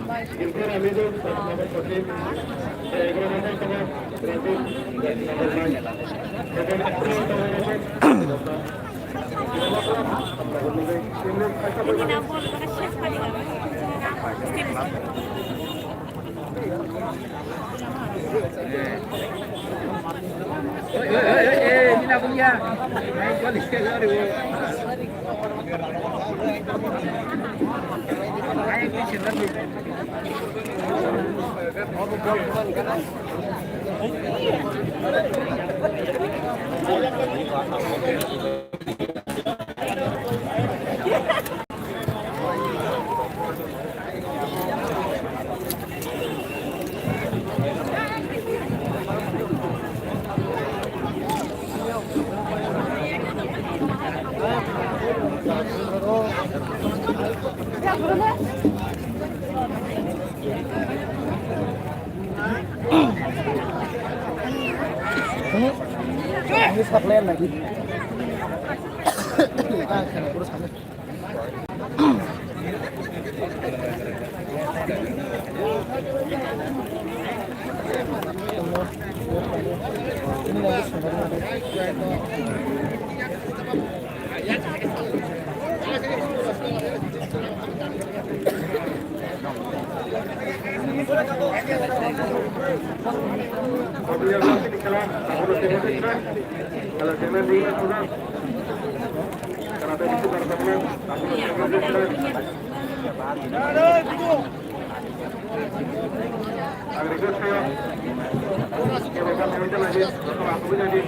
Ini punya. Ini supplement lagi. Kurus banget. Ini lagi Kalau jangan diingat ulang. Karena tadi itu karena teman, aku agregat saya. Kalau kamu minta lagi, kalau aku jadi,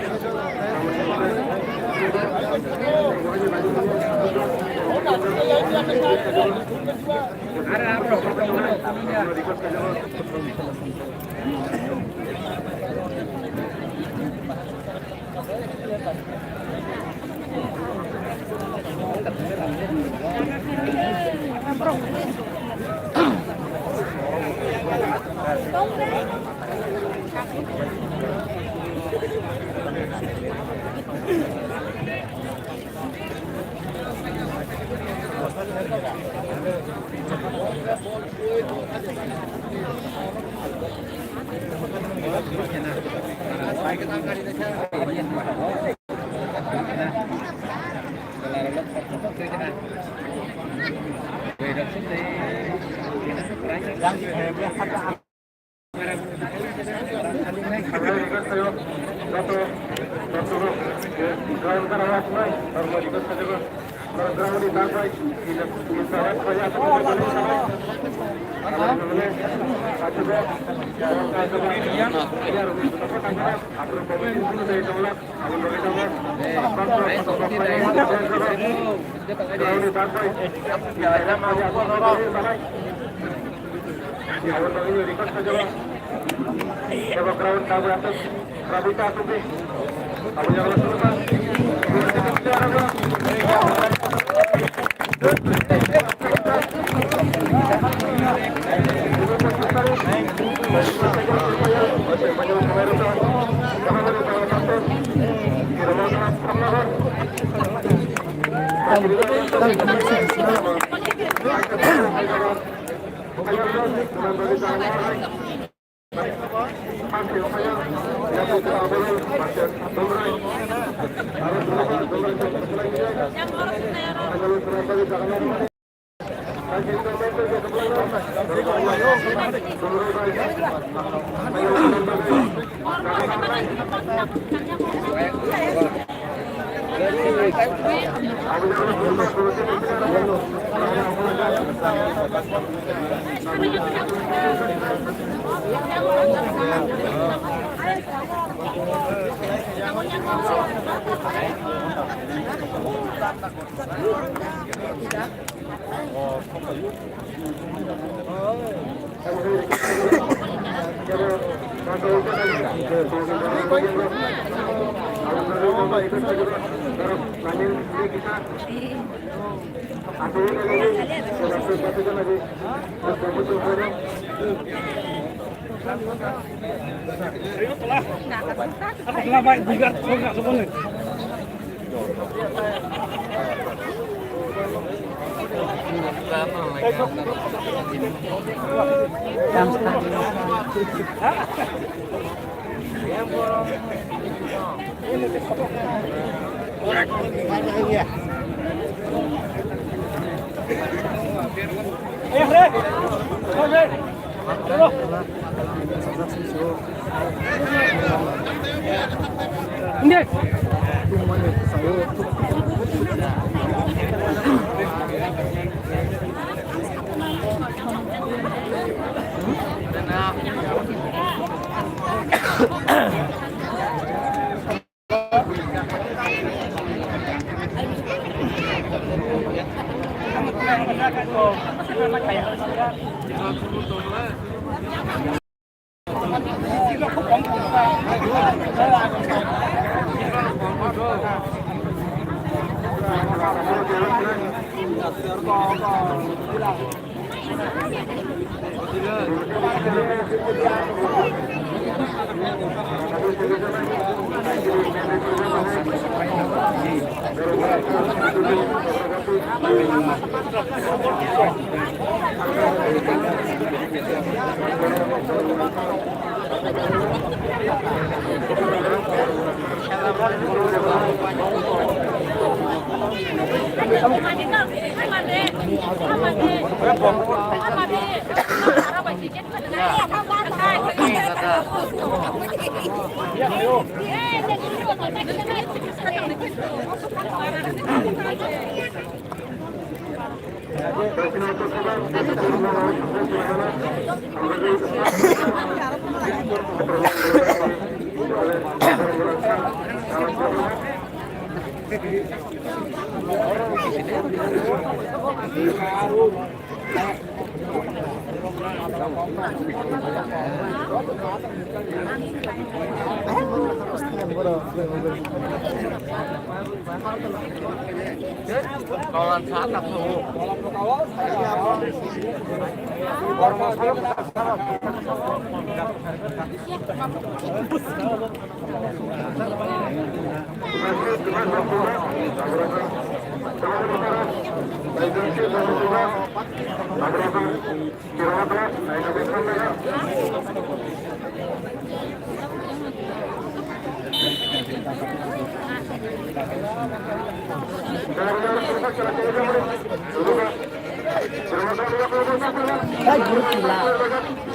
Guru pila,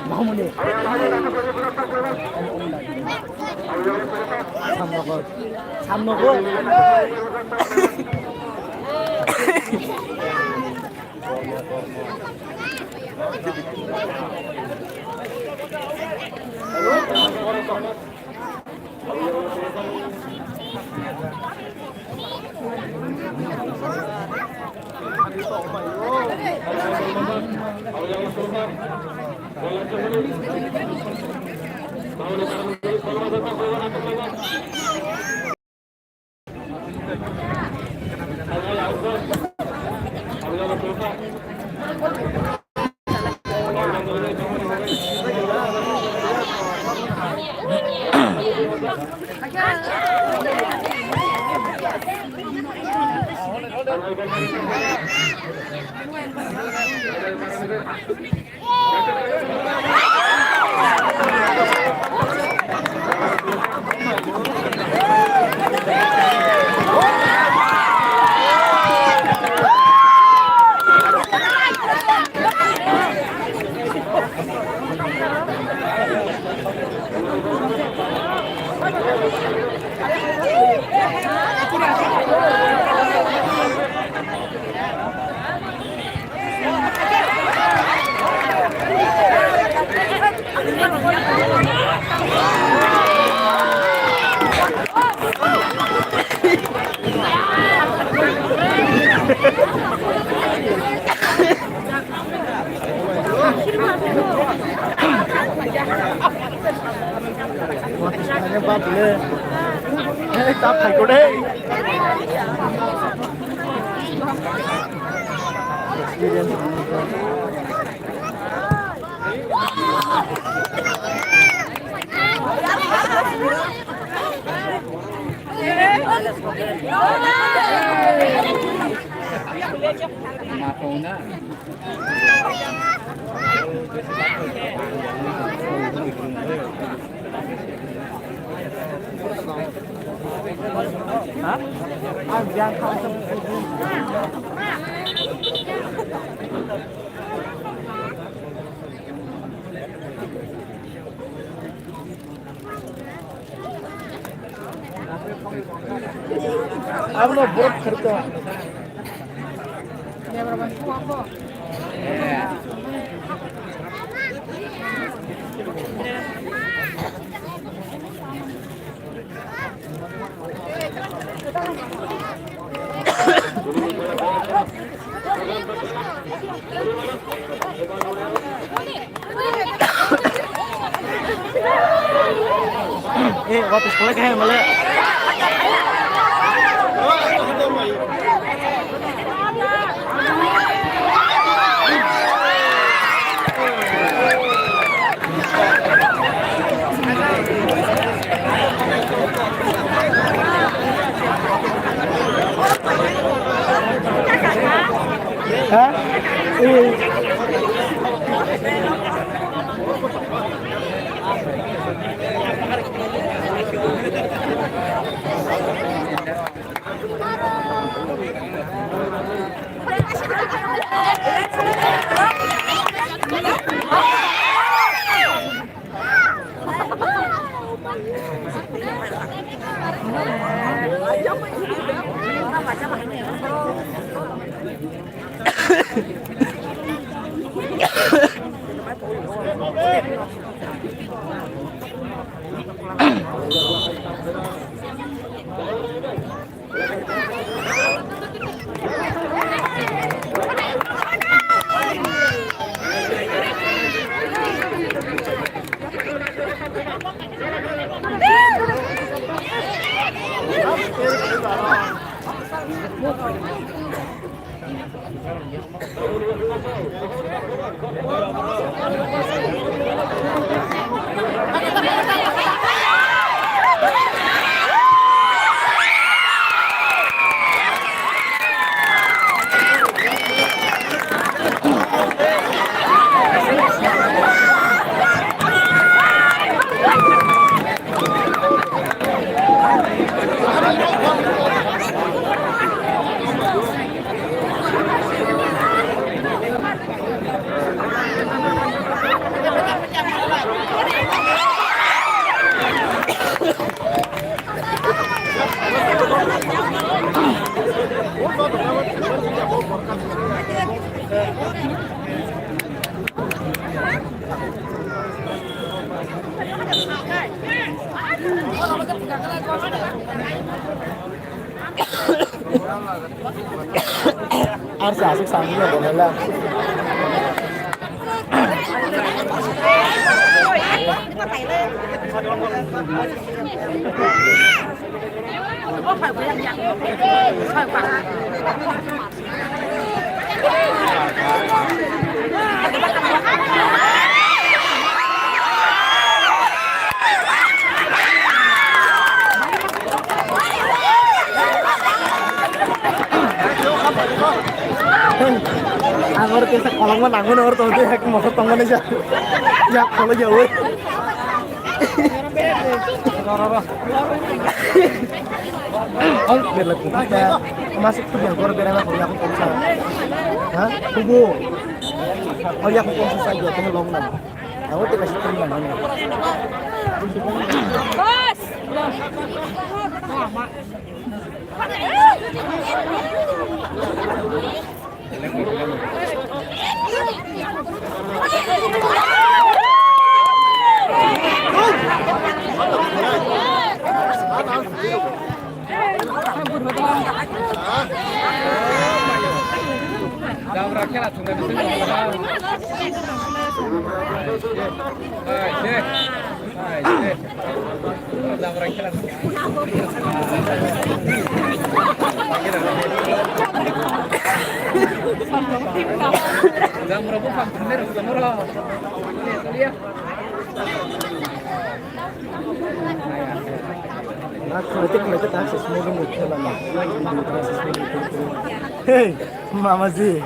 mau muni. Samnogo. Ba boleh. Tap thầy cô đây. Ako na. Hah? Ah, diyan ka sa Hablo बहुत खर्चा waktu sekolah kayak malah Hah? Harus asik sambilnya boleh lah. Anggur kisah kolong mana anggur orang tahu dia mau ketemu aja, ya kalau jauh. Oh, biar lebih kita masuk tuh yang biar enak ya aku bisa. Hah? Tunggu. Oh ya aku konsumsi saja, kamu longgan. Aku tidak kasih terima mana. Bos. Hei, Mama Z.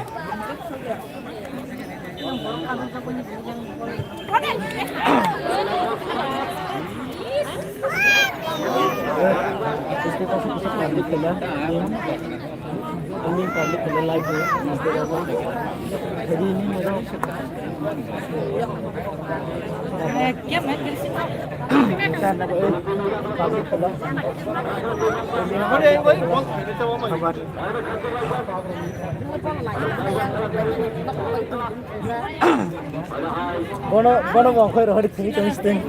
इसके पास कुछ public खेला ini pabrik खेला live है jadi ini मेरा क्या मैं कर सकता karena pabrik खेला kabar bono mau kau rohari sini kami sedang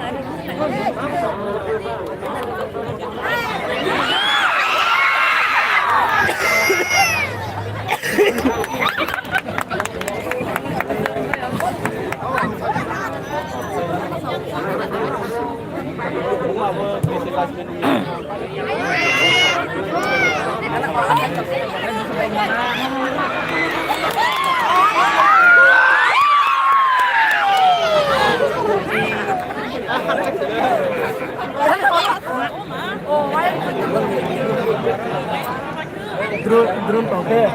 drone pakai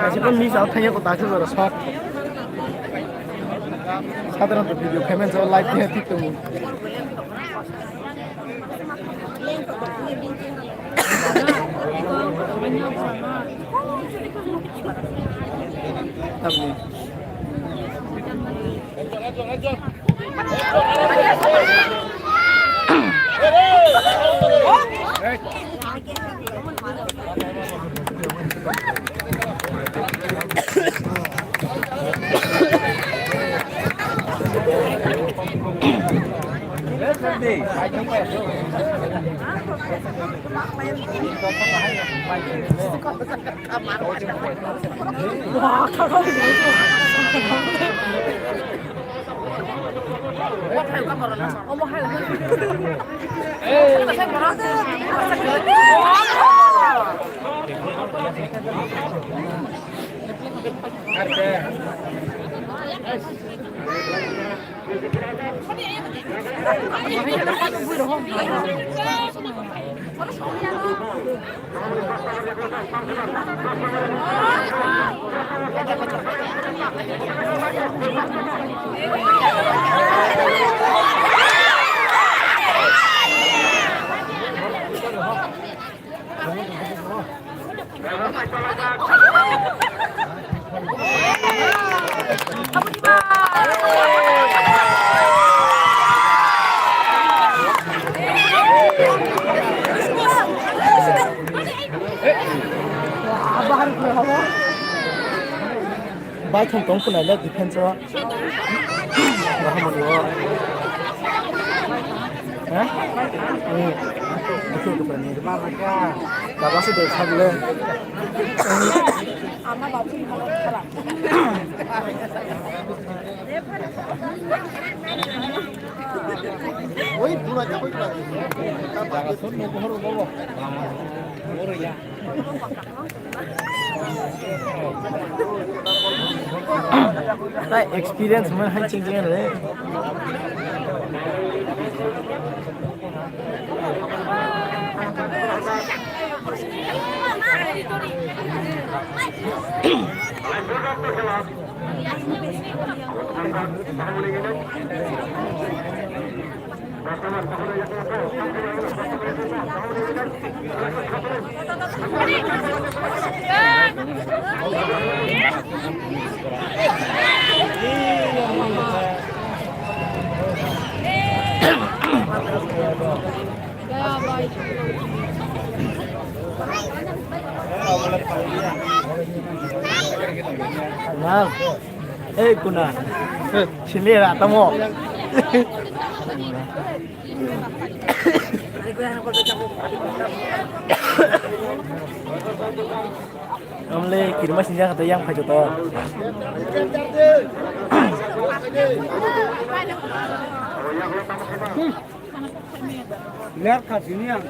meskipun misal hanya kotak saja shot 사들한테 비디오 보면서 라이브에 듣더니 baik Hong Kong pun ada defense wah ini itu berani bapak sudah sambil Oi, pura aja, jangan suruh baru bawa. Baru ya. Nah, experience mana hal cinggian le. Nah, kuna, sini atau mau? Omle kirim sinjang atau yang kacau to. Lihat ke sini yang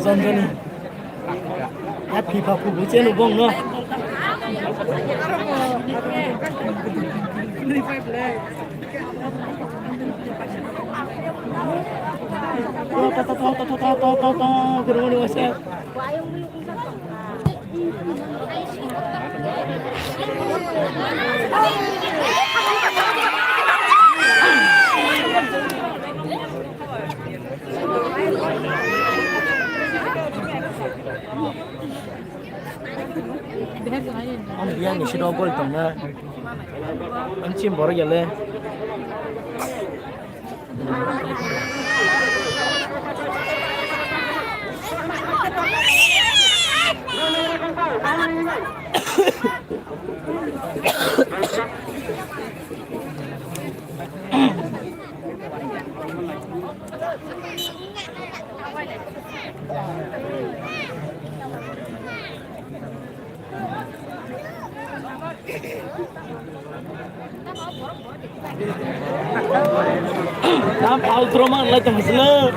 Zonjani, happy papu bucin ubong no. Gerumuni wasap. Om dia ni sudah gol tu na. Ancim baru jalan. Nam outro mang lah tu maslah.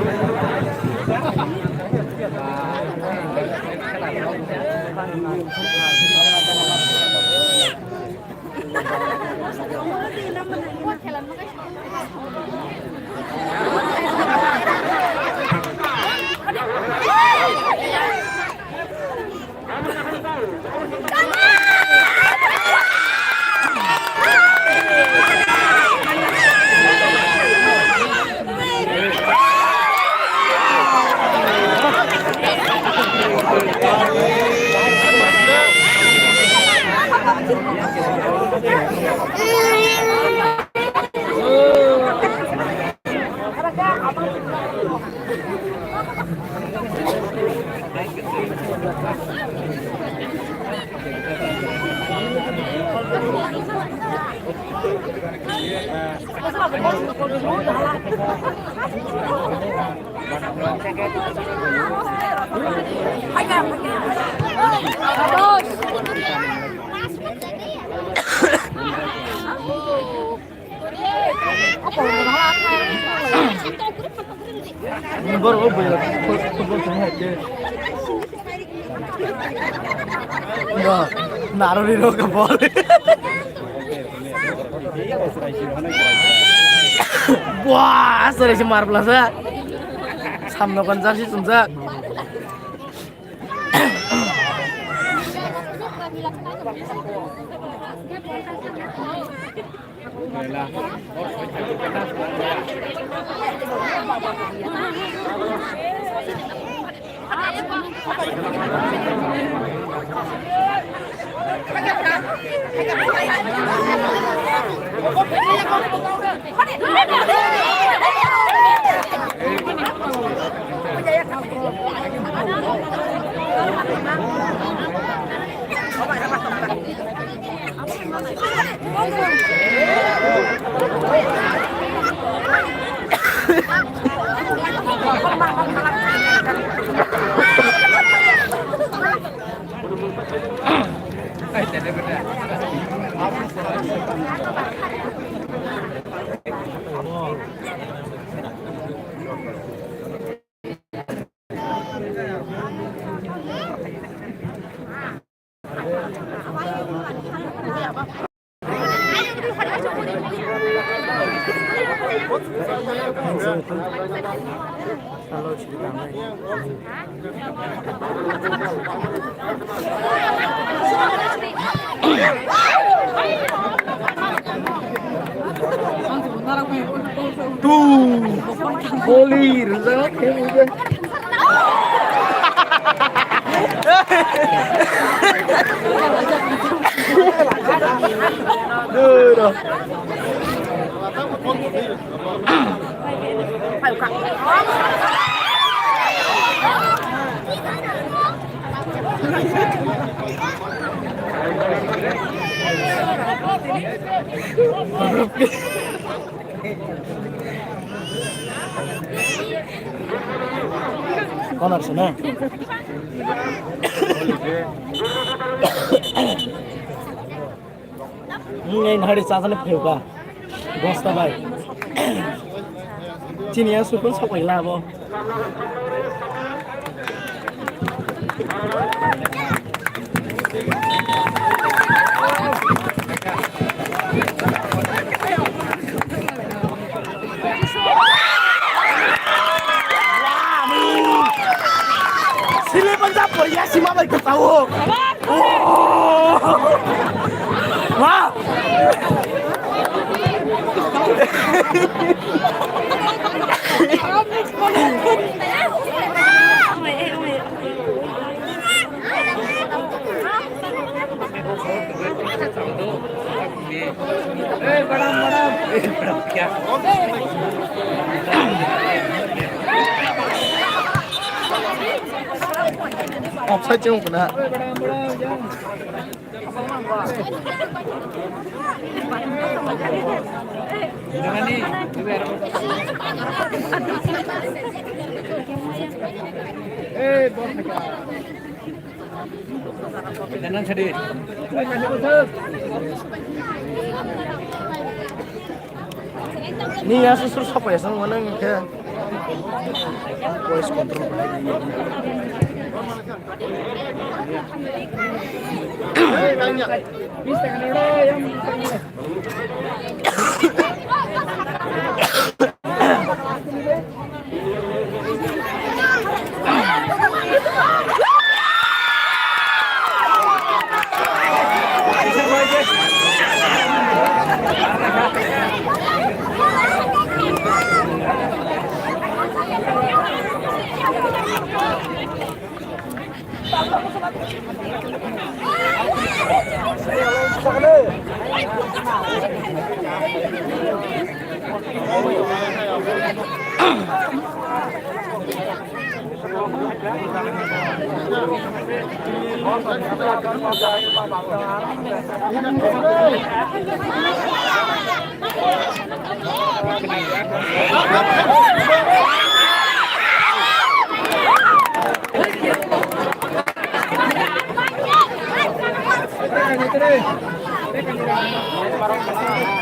Baru boleh football sangat je. Nah, naruh di roka ball. Wah, sorry si Marbles ya. Samno konser sih sunsak. Baiklah. Oh, kita Kalau cerita tuh, bolir, Konar sana. Ngayon hari sasan pheoka. Bosta bai. Chiniya supun sapai labo. Sili Punjab ya si mama ikut tahu. Wah. बड़ा क्या Offside chung kena. Jangan nih, jangan sedih. Ni ya susur siapa ya sang mana ke voice control.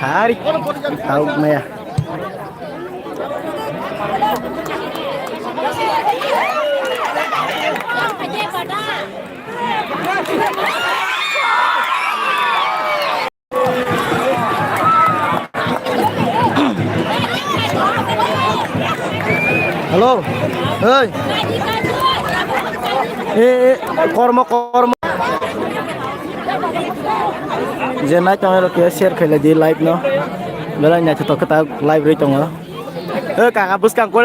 Hari tahu Maya. Halo, hei, korma. je na tong ro ke share khaila di live no bela nya to kata live ri tong kakak bus kang ko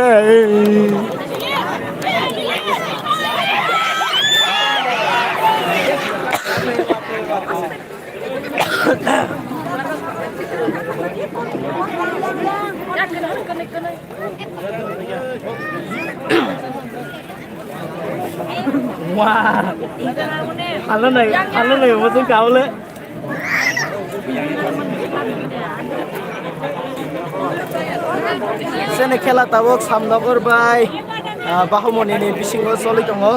wah halo nih musim kau le sene khela tabok samnogor bai bahumoni ni bisingo soli tongo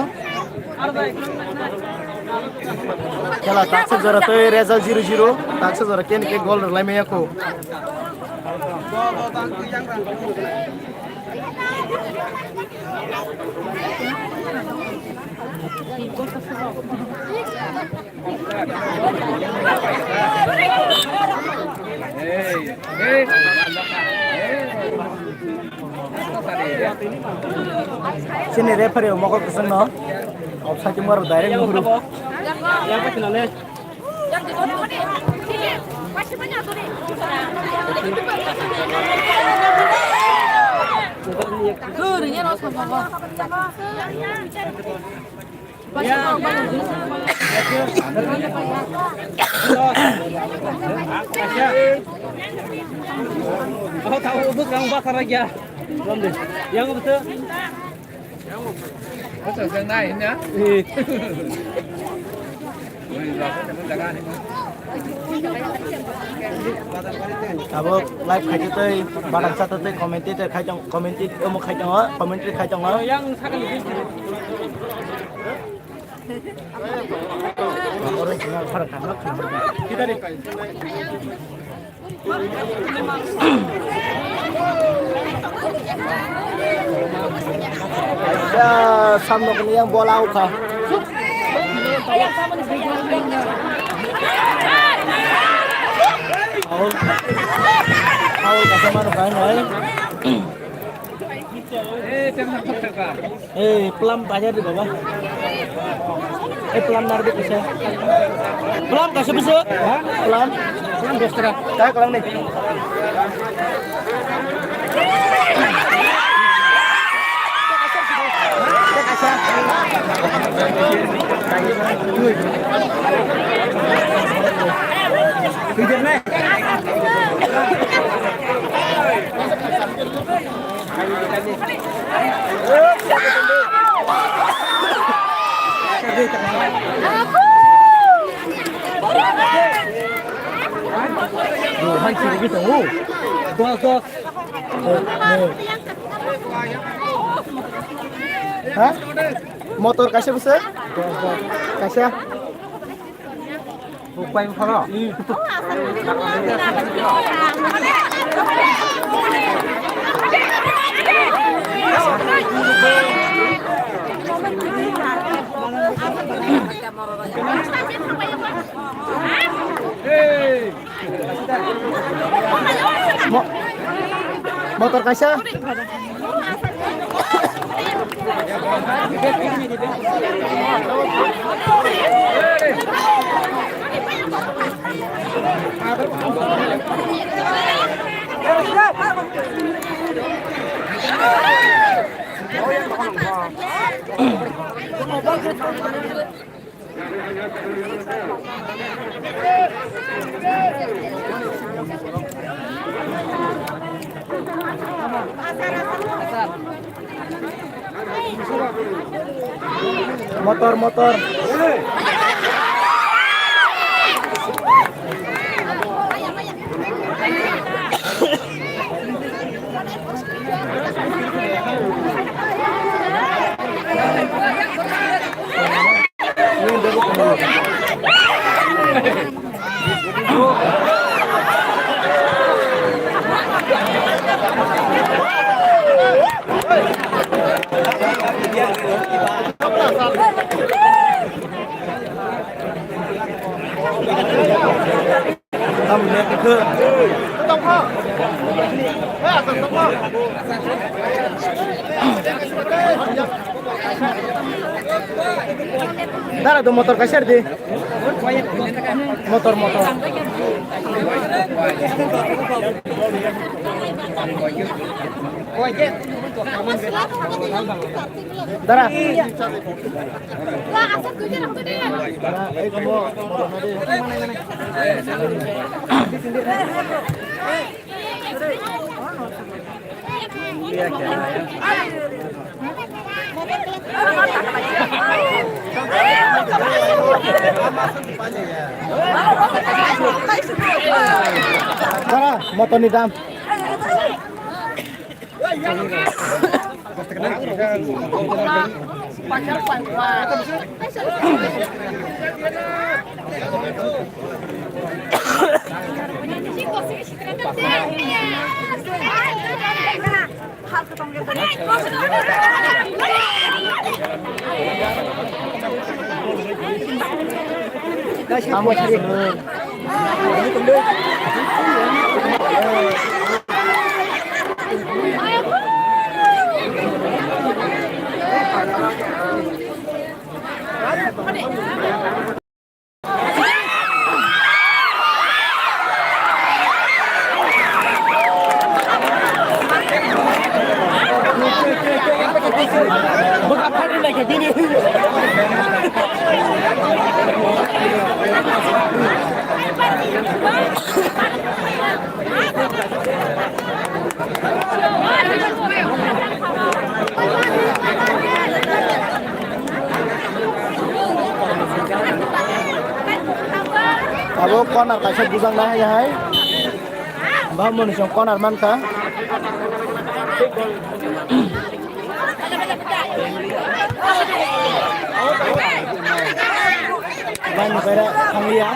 khela takse jora to result 0-0 takse jora ken ke gol laimaya ko sini referee mau kau kesana offside baru direct nguru Kau tahu ubuk yang bakar lagi ya? Belum deh. Yang betul? Betul yang naik ya? abo live khai tei barang satu tei commentator khai jong commentator mo khai jong commentary khai jong Yang sakit orang tinggal fark kan kita deh ya samno kini yang bola uka Awal kasih mana kain pelam aja di bawah. Pelam narik bisa. Pelam kasih bisa. Pelam. Pelam besar. Saya kelang nih. Hai sini gitu. Tuh. Hah? Motor kasih besar? Kasih. Bukan kalau. Motor kasih. Motor. Dah ada motor kasir di. Motor. Dara. Dara, ayo kamu. Dara, motor ni dam. Kamu cari. Abo corner kaisa bujang na hai. Ba mun song corner man ka. Ban pera khanglia.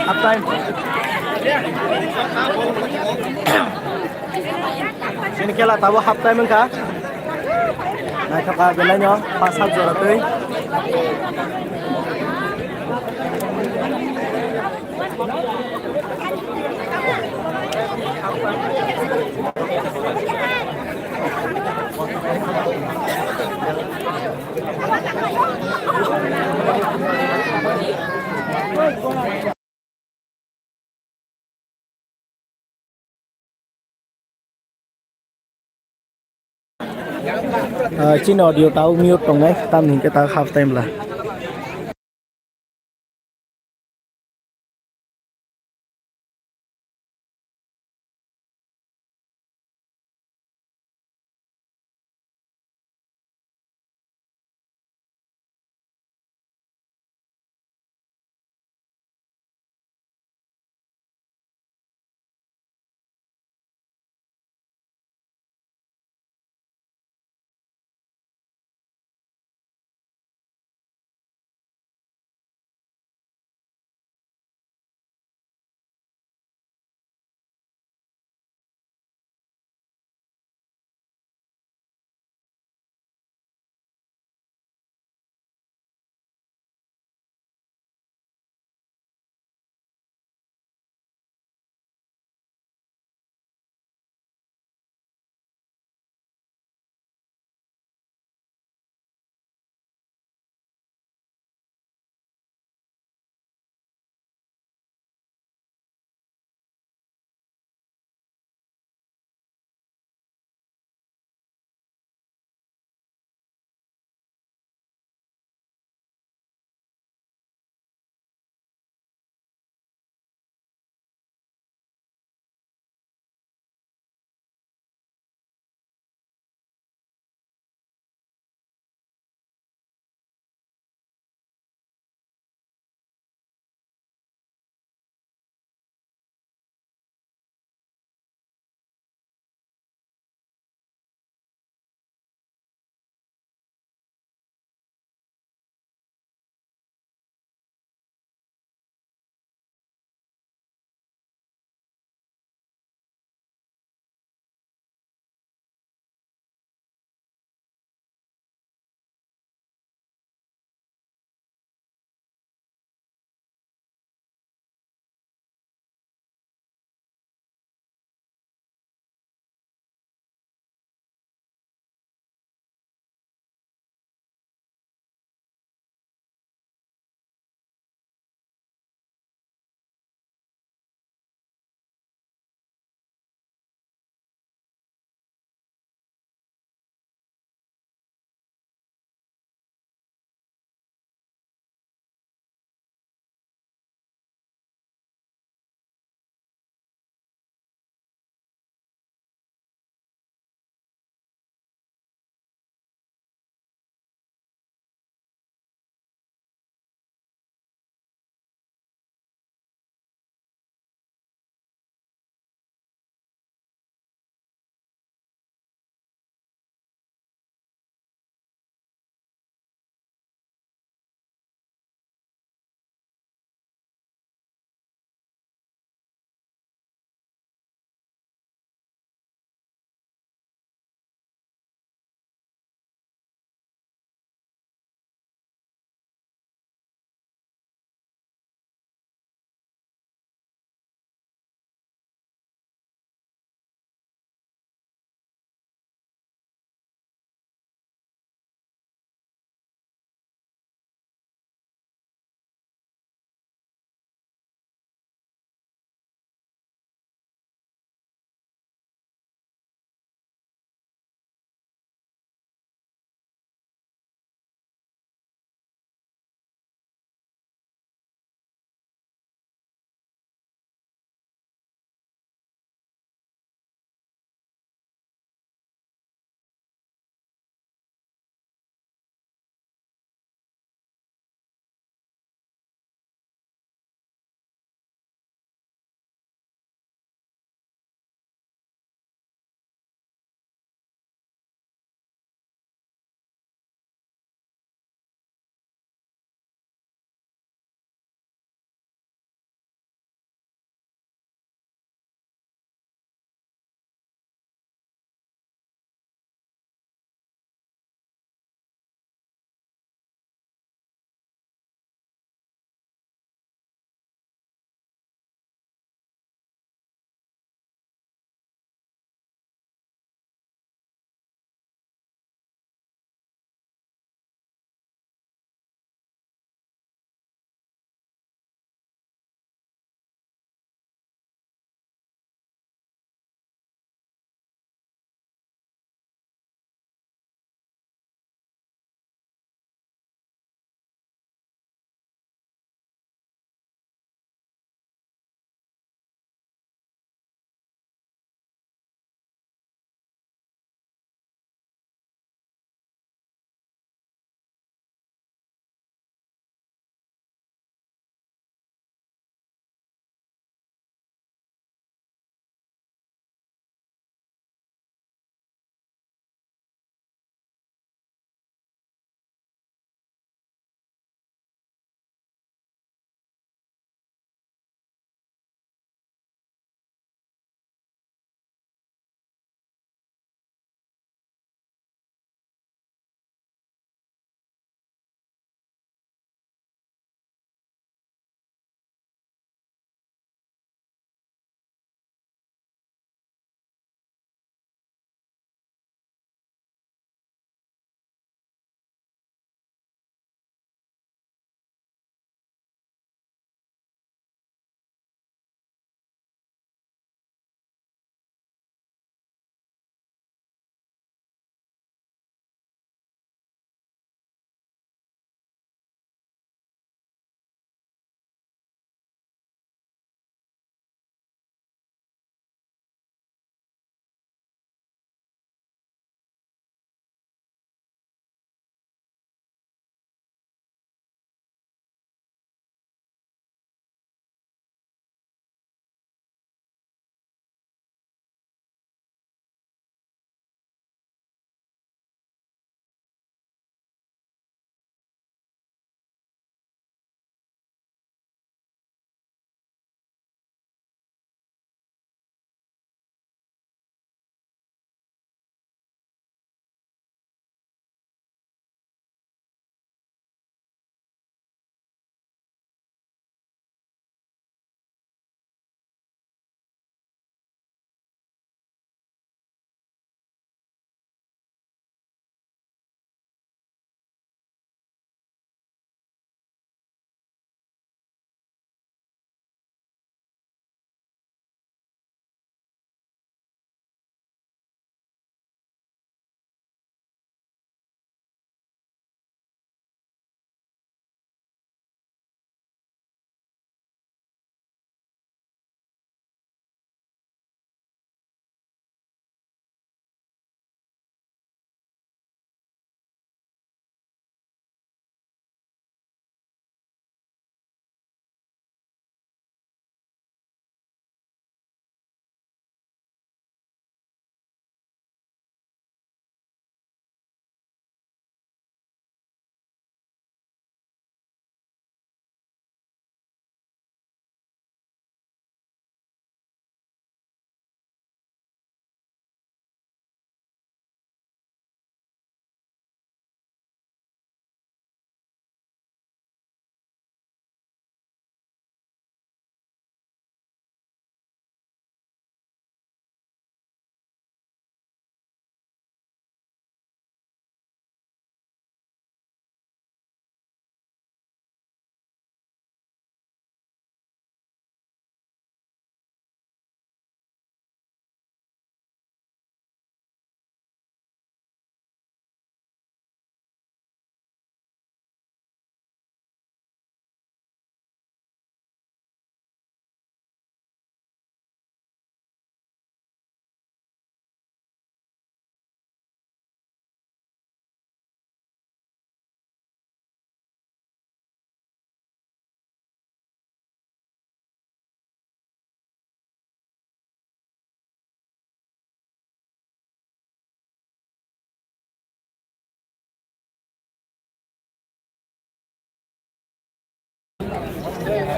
Up time. Sini kela tahu half time ka? Nah, kakak jalannya pas half juara tuh. Chin audio tahu mute dong guys, tam kita half time lah.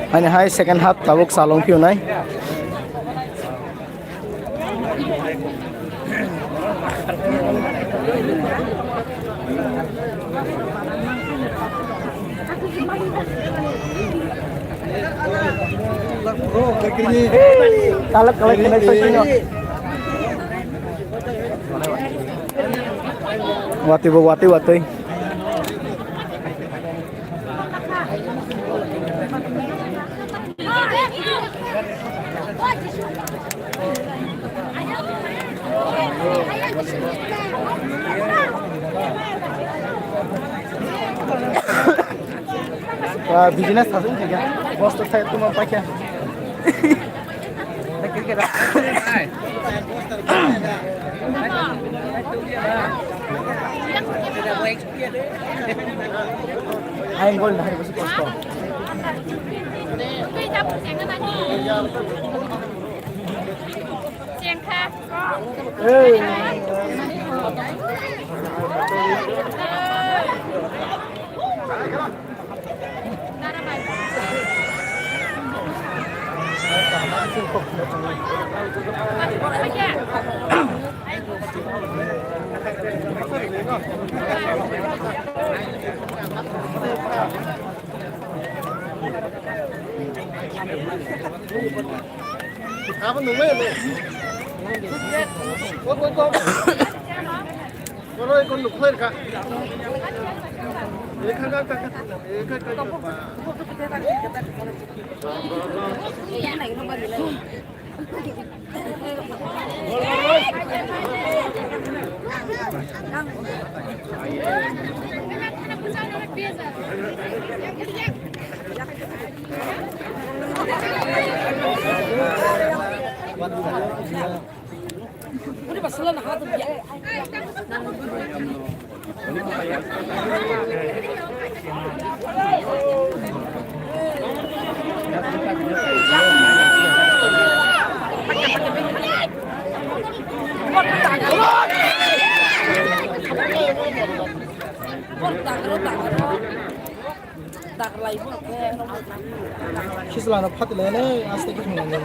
Hanya hai second half tabuk salong piu nai. Talak kalau kena sosinya. Wati wati wati. Business hasil juga. Bos tuh saya tuh pakai. Ayo gol nah itu posto. Apa nunggu ya? Kalau ikut nunggu kak. Ini kan. Udah pasalan hatu dia. Kisah nak phat lele, aste kis mengenai.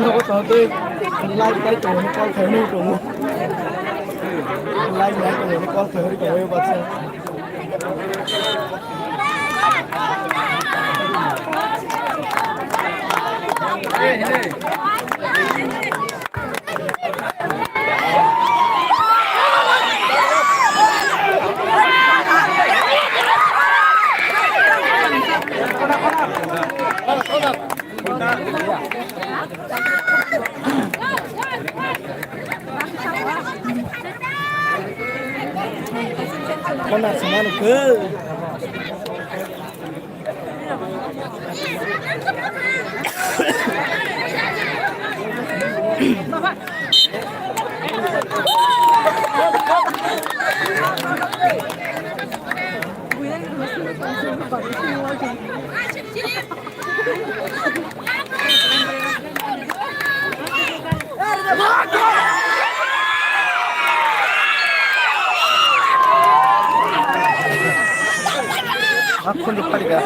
Nó có tờ tôi like cái chỗ nó con thấy nuôi chỗ like cái chỗ nó con thấy chỗ yêu bác sĩ con nào semana ke aku lupa juga.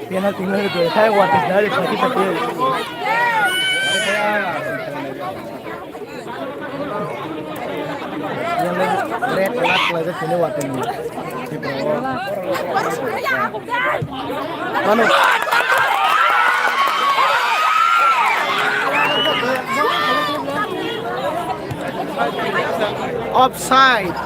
Piana tinggal itu, saya waktu dari tadi tapi. Yang red lat lagi sini waktu ini. Mana? Offside.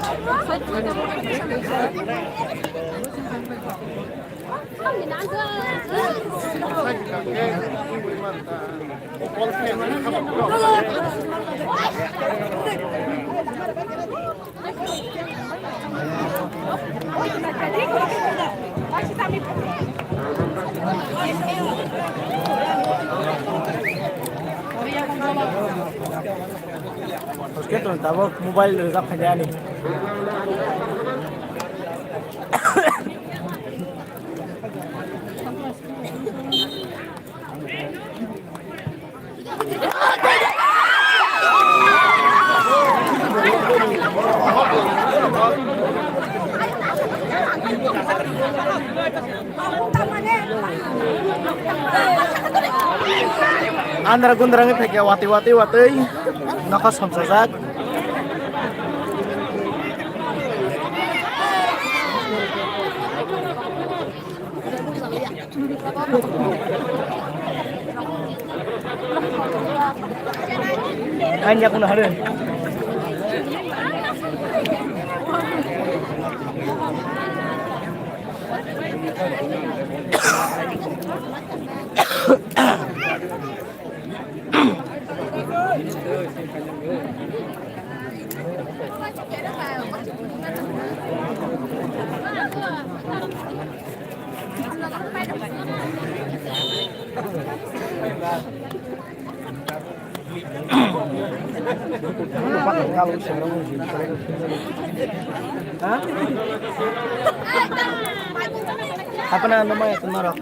Terus kita tahu mobile resap saja nih. Andra gundrangnya pakai wati-wati nakas samsasat. Hanya aku naharin. Hah? Apa namanya Semarang?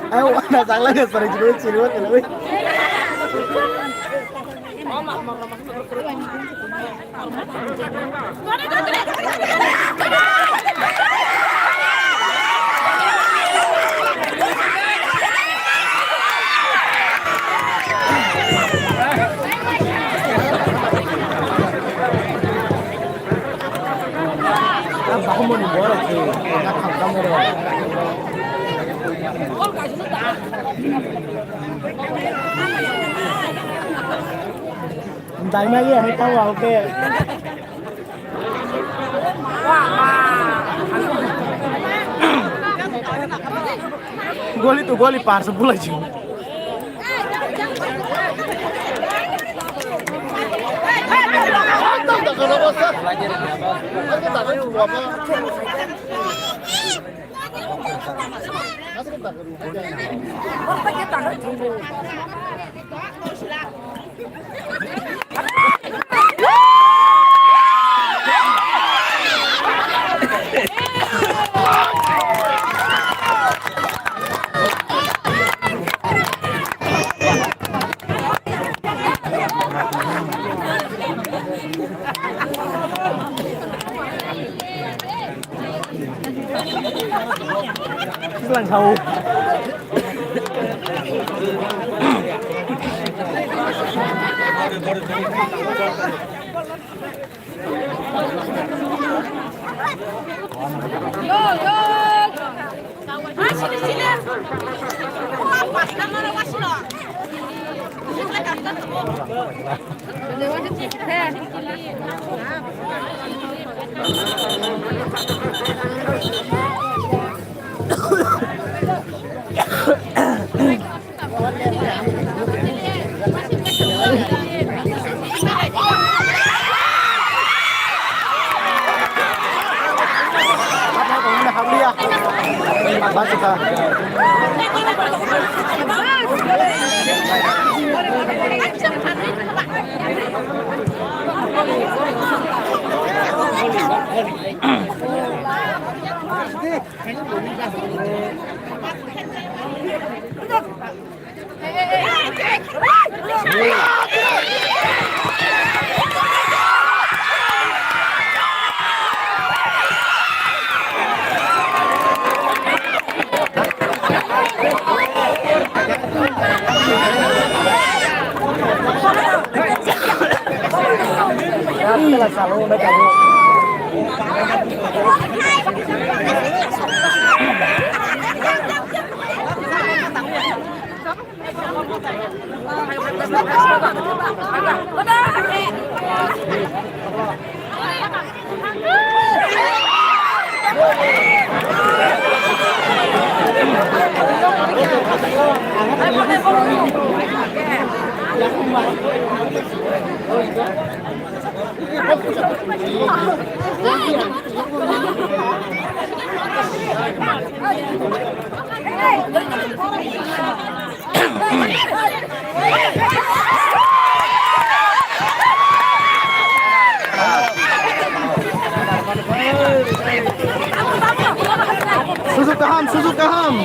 Ayo, nasang lang sa rin sinuot ko. Aku mau diborok sih, kamu dong. Bentar lagi ya, tahu oke. Gol par sebulan aja. Lang hầu. Sini. Pas nama wasilo. Masuk Telah selalu mereka bu. Susuk kaham.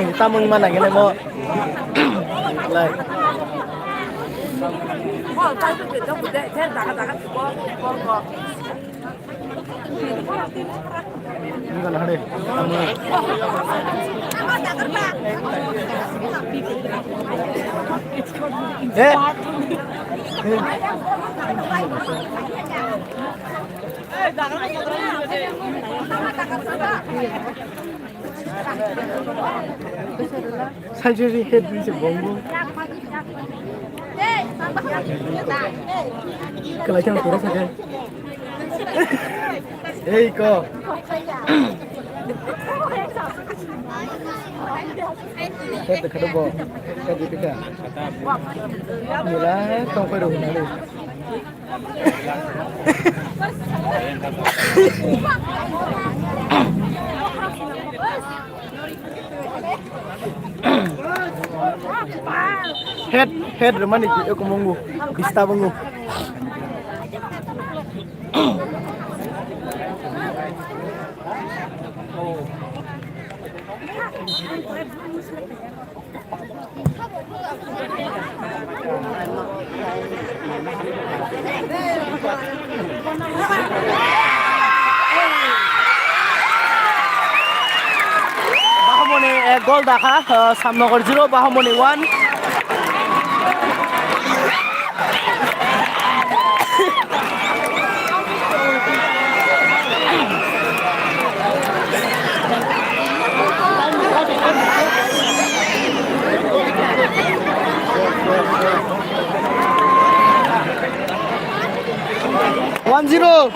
Kita mau mana gini mau? Like. Ini kan ada. 살줄이 해주지 뭔고? 그래 그냥 돌아서 돼. 에이 이거. Hết được double. Cái gì cả? Như là không phải đủ nữa đi. Head rumah nih, aku monggo, pista monggo. Bahamoni gol দেখা Samnagar 0 বাহামনি 1 1-0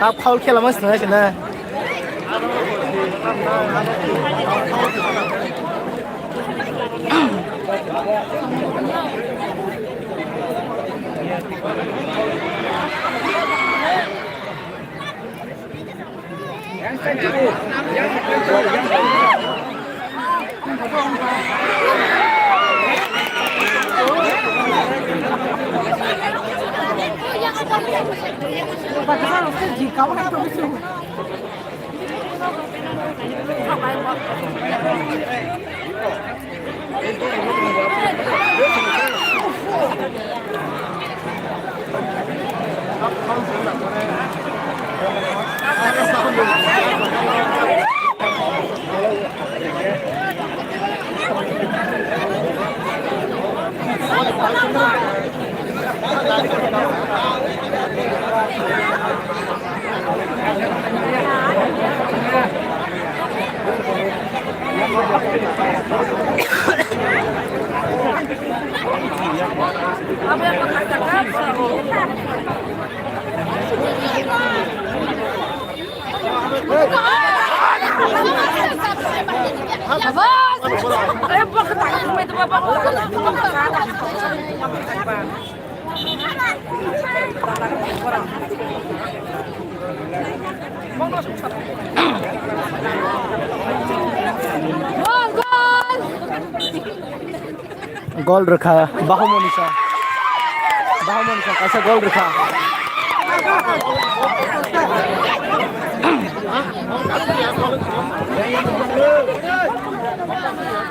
딱 파울 킬러만 쓰나 지나. Gol reka, bahu Monisa kasih gol reka.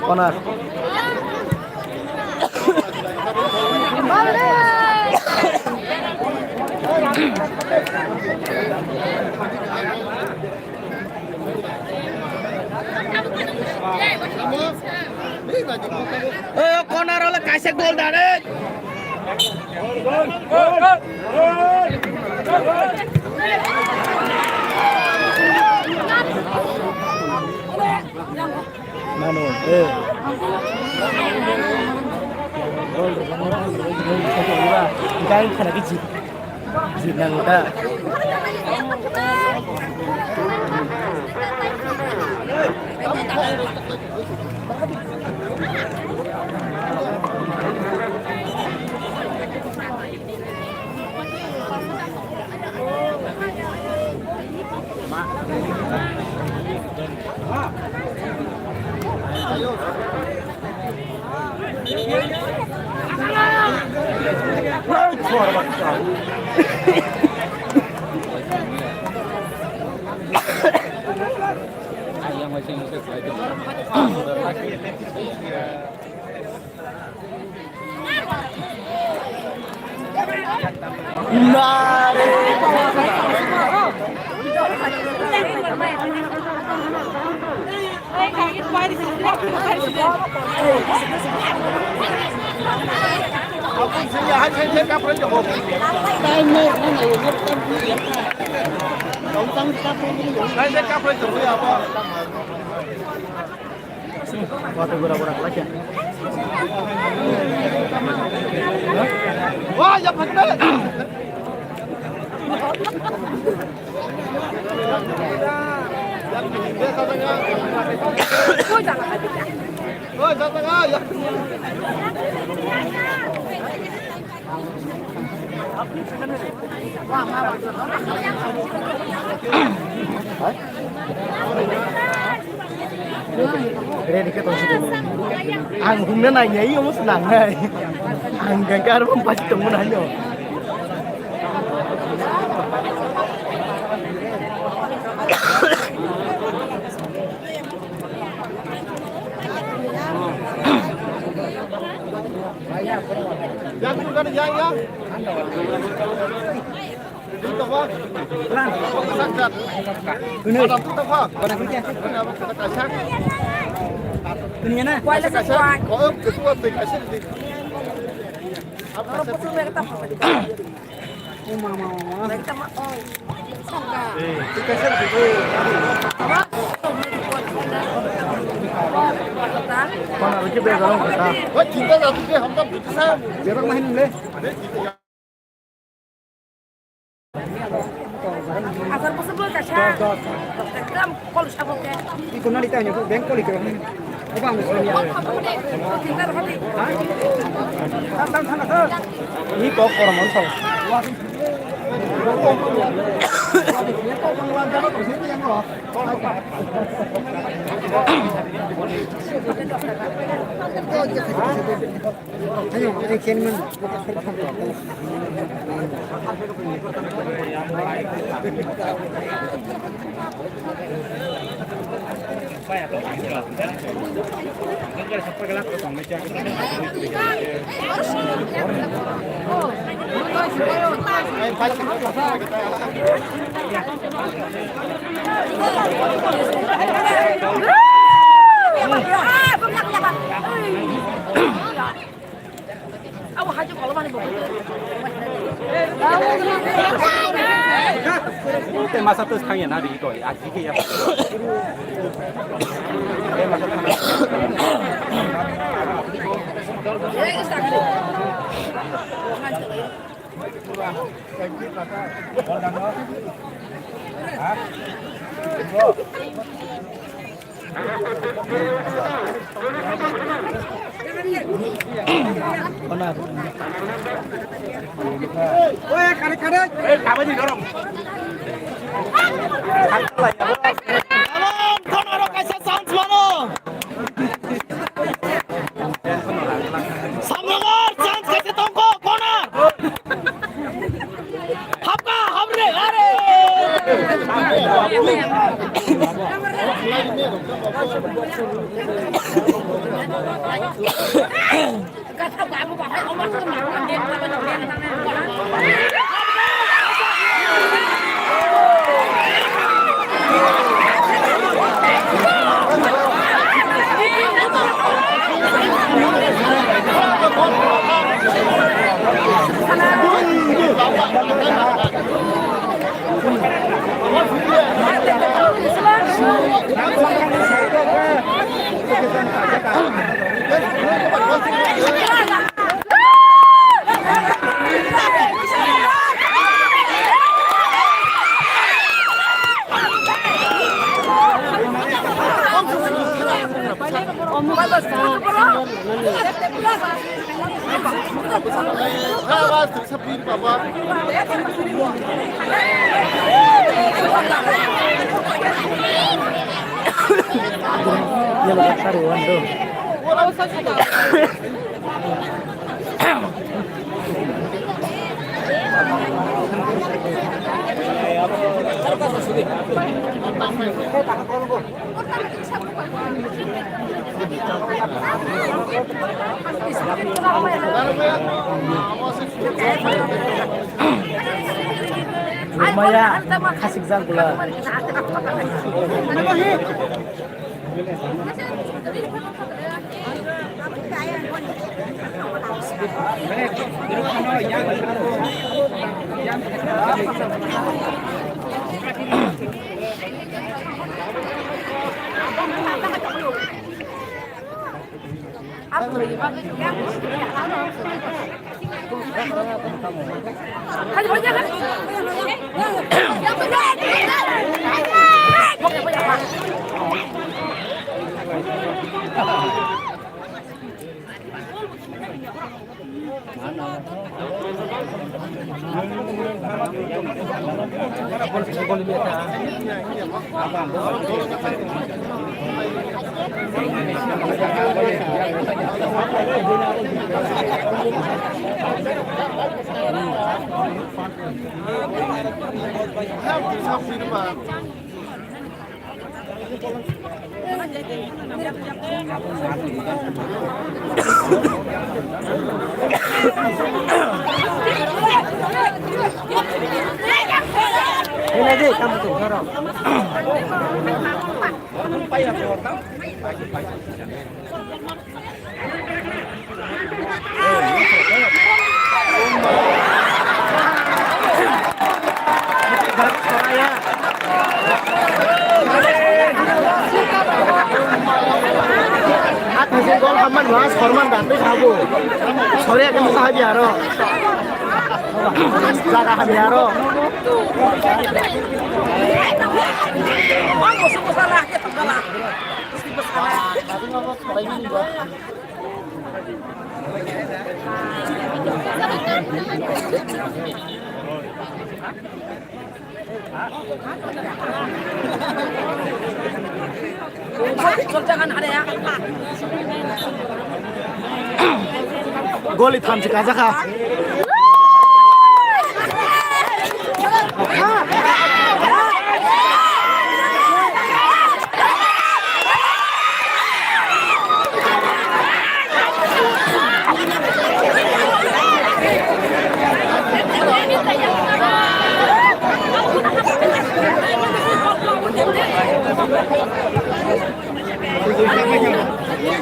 Corner. Corner oleh kasih gol dari. Mano, Kain kana kiji. Jinang ta. Waktu gura-gura lagi ya. Wah, ya benar. Kira dikit anggungnya nanya iya mau senang nih. Anggang karo pasti temu nanya. Jangan kan ya. Itu apa? Lan. Ini. Itu apa? Pada kerja. Pada kasak. Ini na. Kuai lah kuai. Oh, ketua PKS di. Apa sih mereka apa di? Mama. Mereka mah oh. Sangka. PKS di. Mana lagi begal kita. Wah, cinta satu ke hampa bisa. Biar main dulu. Asal possible kasha. Ekdam kol shabok ke. Iko na ditanya ko bank kol iko. Apa misalnya? Tinggal hati. Tang sana. Ini kok orang monsol. tema satu sekalian hari itu ya, jika ya. Lumayan, kasih zang pula. Ini aja kamu tuh, dorong. At hasil gol kaman mas, korman ganti sabu. Sore akan bisa habiaro. Jaga habiaro. Jangan ada ya. गली थामसे गाजाखा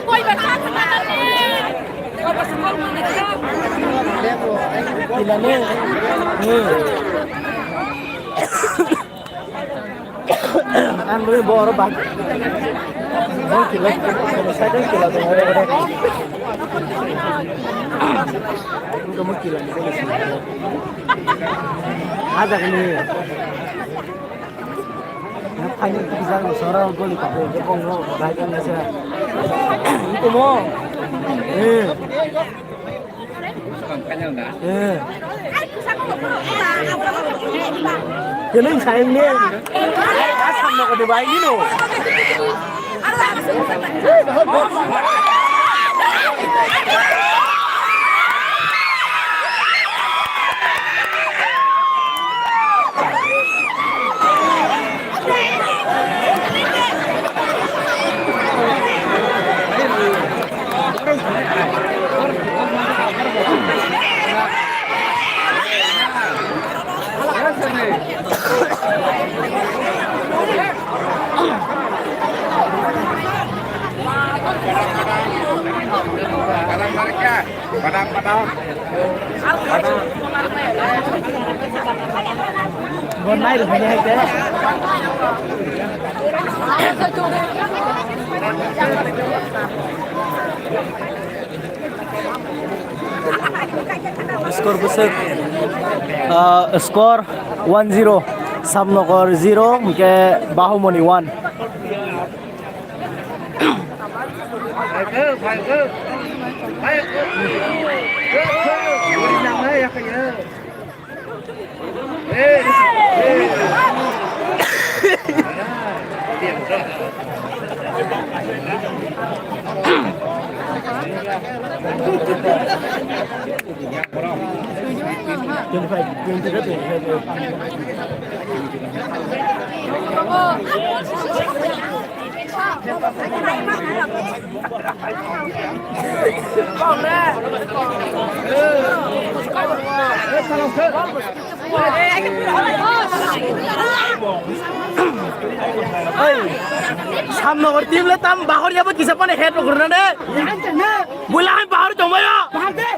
Koy berkat semangatnya. Koy bersemangat. Gila nih. Anu bawa bag. Mau kilo, saya kan kilo tuh ada. Kamu kilo nih. Ada ini. Hanya bisa seorang goli pakai jepang lo, baikkan aja. Itu mau. Jadi sayang dia. Asam nak ada bayi ni lo. Padang. Buat naik lebih naik deh. Skor besar. Skor 1-0. Samnokor 0, mungkin Bahumoni 1. Samnokor tim le tam bahar ya buat kisah panen head program deh. Bulan bahar coba ya. Bahar head deh.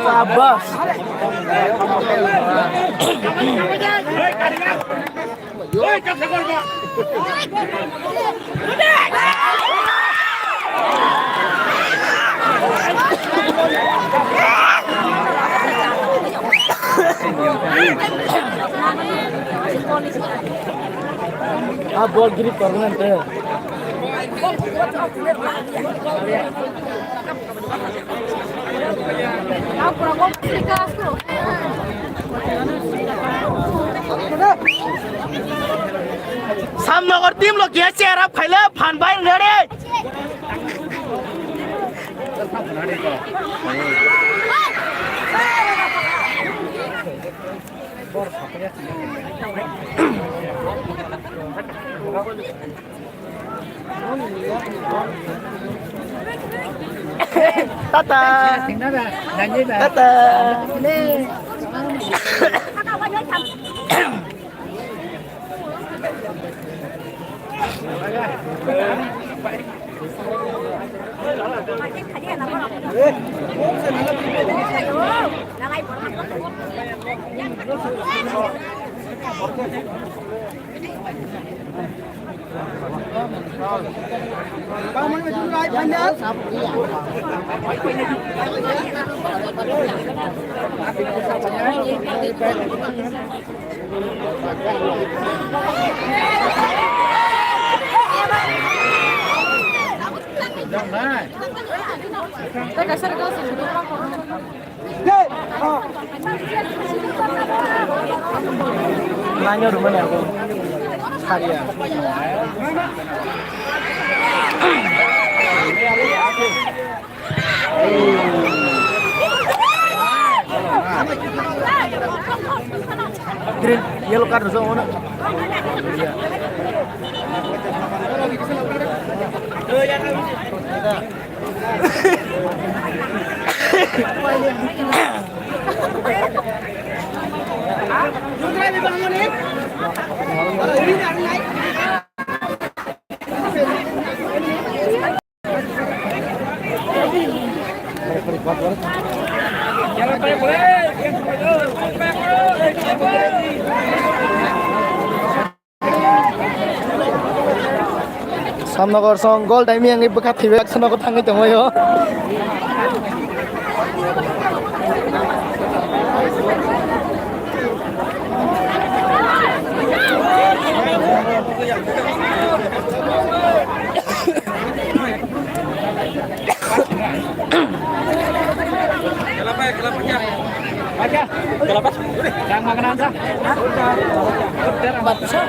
Abas. Bol grip korban tuh. Samnokor tim lo kia share up khaile phan bai nare. Tata. Tata. Nanya rumah nih aku. Karya. Green, yellow card so on. Samnagor song goal time yang ibu kat hibe samnagor tangi tengok yo. Kelapa. Yang makanan sah. Batu sah.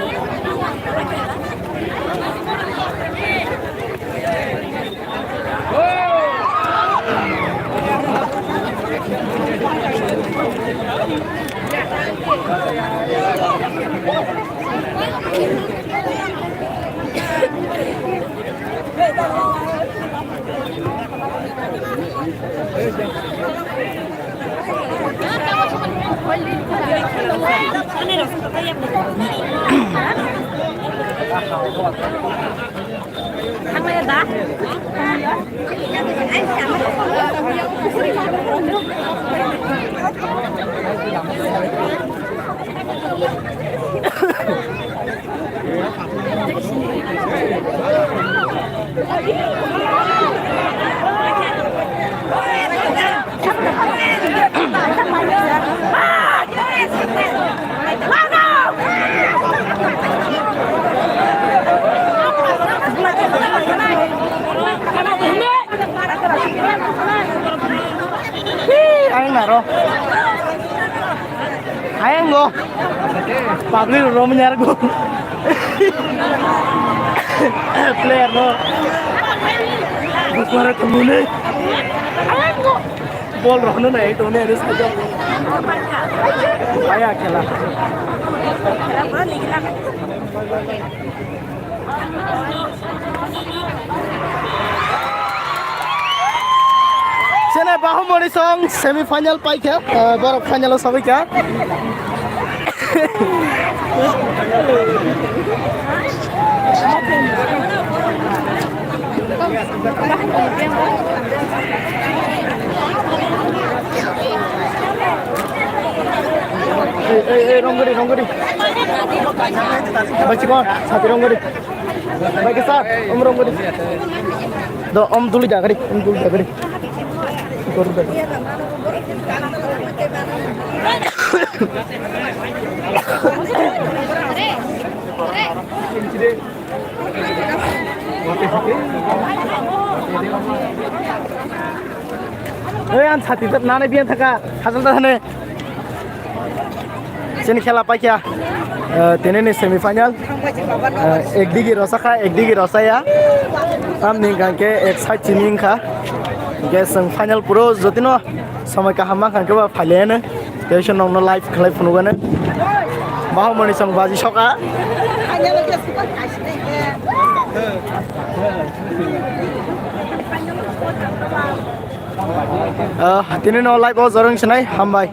Ăn lên đã. Anh nào rồi? Anh go. Pablo lo menyerang go. Player lo. Suara kemune. Ball rohno na itu ne ada saja. Ayah kela. Sini Bahumoni song semi final paika, baru final sampai ka. Ronggori. Baca kau, satu ronggori. Baik sah, ronggori. Do dulu jaga di. Kor dah. An sati tak nane bian thaka hasil dah ne. Sini खेला पाइया तेने ने semifinal एक डिगी रसा खा एक डिगी रसा या हम निकाल के एक साइड चिनिंग खा गेसं फाइनल पुरो जतिनो समय का हमा खान के बा फाइलेन तेशन नंग लाइव खलाइ फुनुगाने बाहु मनि सं बाजी सका तिने न लाइव जरंग सनाय हामबाय